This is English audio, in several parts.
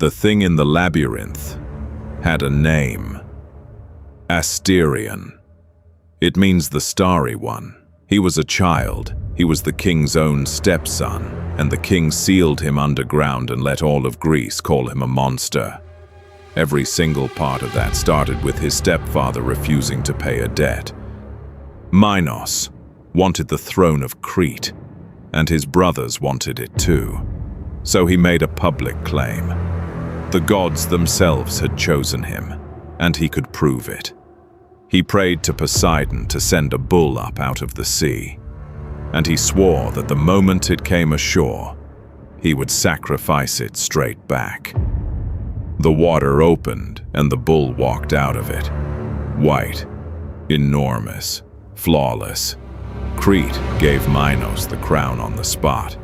The thing in the labyrinth had a name. Asterion. It means the starry one. He was a child. He was the king's own stepson, and the king sealed him underground and let all of Greece call him a monster. Every single part of that started with his stepfather refusing to pay a debt. Minos wanted the throne of Crete, and his brothers wanted it too. So he made a public claim. The gods themselves had chosen him, and he could prove it. He prayed to Poseidon to send a bull up out of the sea, and he swore that the moment it came ashore, he would sacrifice it straight back. The water opened, and the bull walked out of it. White, enormous, flawless. Crete gave Minos the crown on the spot.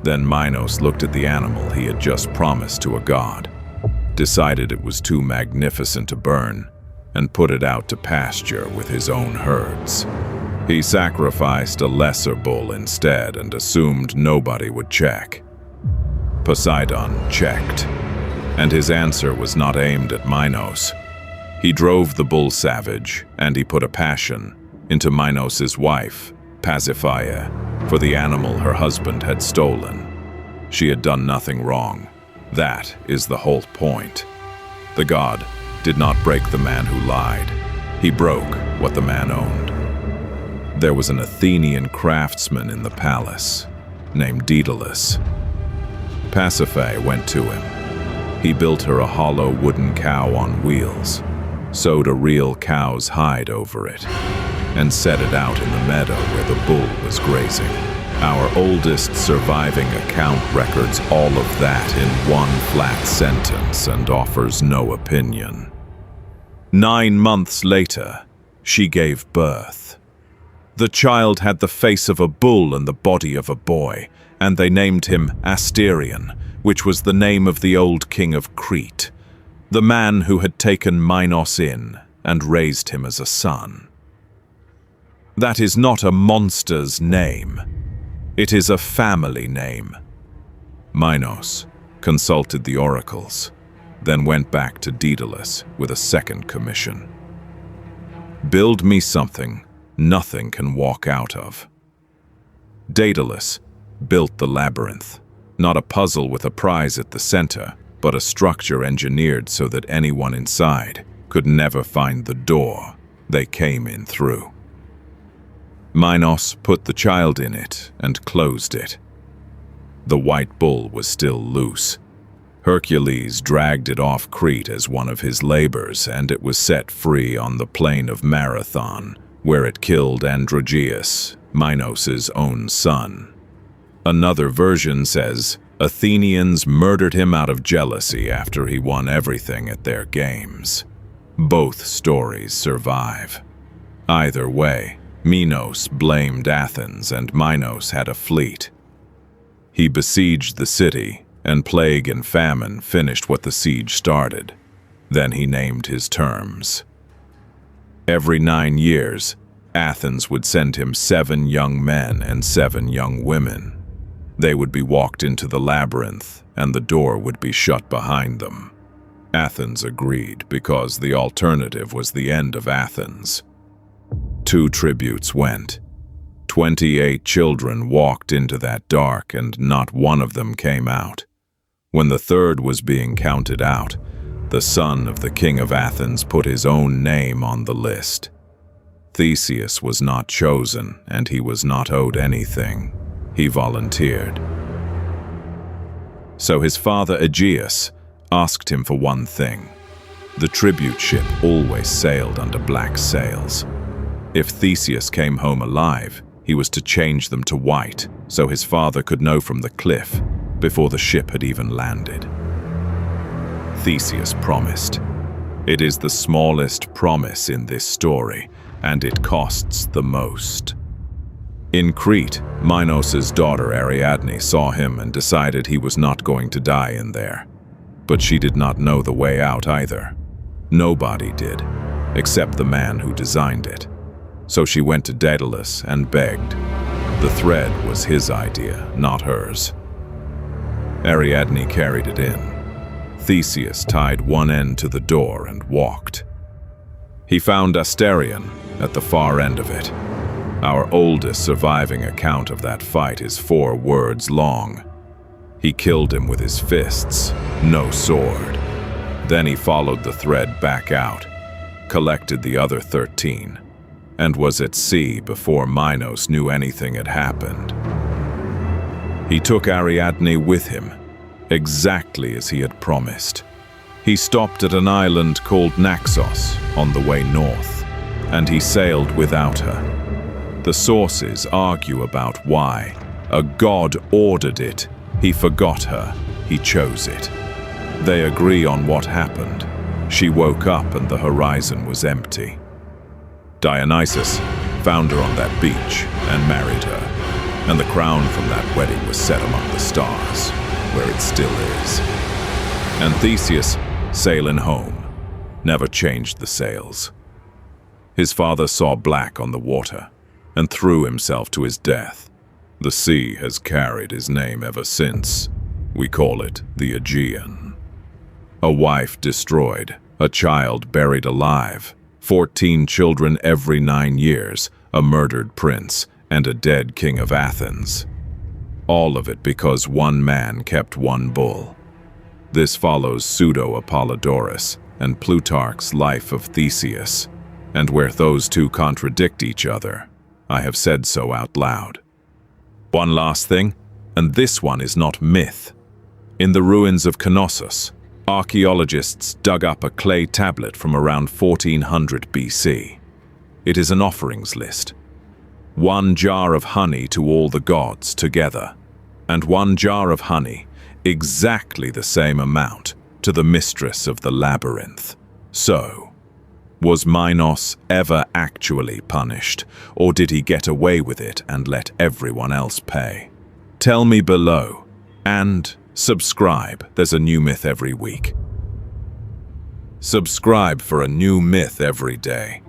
Then Minos looked at the animal he had just promised to a god, decided it was too magnificent to burn, and put it out to pasture with his own herds. He sacrificed a lesser bull instead and assumed nobody would check. Poseidon checked, and his answer was not aimed at Minos. He drove the bull savage, and he put a passion into Minos' wife, Pasiphae, for the animal her husband had stolen. She had done nothing wrong. That is the whole point. The god did not break the man who lied. He broke what the man owned. There was an Athenian craftsman in the palace named Daedalus. Pasiphae went to him. He built her a hollow wooden cow on wheels, sewed a real cow's hide over it, and set it out in the meadow where the bull was grazing. Our oldest surviving account records all of that in one flat sentence and offers no opinion. 9 months later, she gave birth. The child had the face of a bull and the body of a boy, and they named him Asterion, which was the name of the old king of Crete, the man who had taken Minos in and raised him as a son. That is not a monster's name. It is a family name. Minos consulted the oracles, then went back to Daedalus with a second commission. Build me something nothing can walk out of. Daedalus built the labyrinth, not a puzzle with a prize at the center, but a structure engineered so that anyone inside could never find the door they came in through. Minos put the child in it and closed it. The white bull was still loose. Hercules dragged it off Crete as one of his labors, and it was set free on the plain of Marathon, where it killed Androgeus, Minos' own son. Another version says Athenians murdered him out of jealousy after he won everything at their games. Both stories survive. Either way, Minos blamed Athens, and Minos had a fleet. He besieged the city, and plague and famine finished what the siege started. Then he named his terms. Every 9 years, Athens would send him 7 young men and 7 young women. They would be walked into the labyrinth, and the door would be shut behind them. Athens agreed because the alternative was the end of Athens. 2 tributes went. 28 children walked into that dark, and not one of them came out. When the 3rd was being counted out, the son of the king of Athens put his own name on the list. Theseus was not chosen, and he was not owed anything. He volunteered. So his father Aegeus asked him for one thing. The tribute ship always sailed under black sails. If Theseus came home alive, he was to change them to white, so his father could know from the cliff before the ship had even landed. Theseus promised. It is the smallest promise in this story, and it costs the most. In Crete, Minos' daughter Ariadne saw him and decided he was not going to die in there. But she did not know the way out either. Nobody did, except the man who designed it. So she went to Daedalus and begged. The thread was his idea, not hers. Ariadne carried it in. Theseus tied one end to the door and walked. He found Asterion at the far end of it. Our oldest surviving account of that fight is 4 words long. He killed him with his fists, no sword. Then he followed the thread back out, collected the other 13, and was at sea before Minos knew anything had happened. He took Ariadne with him, exactly as he had promised. He stopped at an island called Naxos on the way north, and he sailed without her. The sources argue about why. A god ordered it. He forgot her. He chose it. They agree on what happened. She woke up and the horizon was empty. Dionysus found her on that beach and married her, and the crown from that wedding was set among the stars, where it still is. And Theseus, sailing home, never changed the sails. His father saw black on the water and threw himself to his death. The sea has carried his name ever since. We call it the Aegean. A wife destroyed, a child buried alive, 14 children every 9 years, a murdered prince, and a dead king of Athens. All of it because one man kept one bull. This follows pseudo-Apollodorus and Plutarch's Life of Theseus, and where those two contradict each other, I have said so out loud. One last thing, and this one is not myth. In the ruins of Knossos, archaeologists dug up a clay tablet from around 1400 BC. It is an offerings list. 1 jar of honey to all the gods together, and 1 jar of honey, exactly the same amount, to the mistress of the Labyrinth. So, was Minos ever actually punished, or did he get away with it and let everyone else pay? Tell me below, and subscribe. There's a new myth every week. Subscribe for a new myth every day.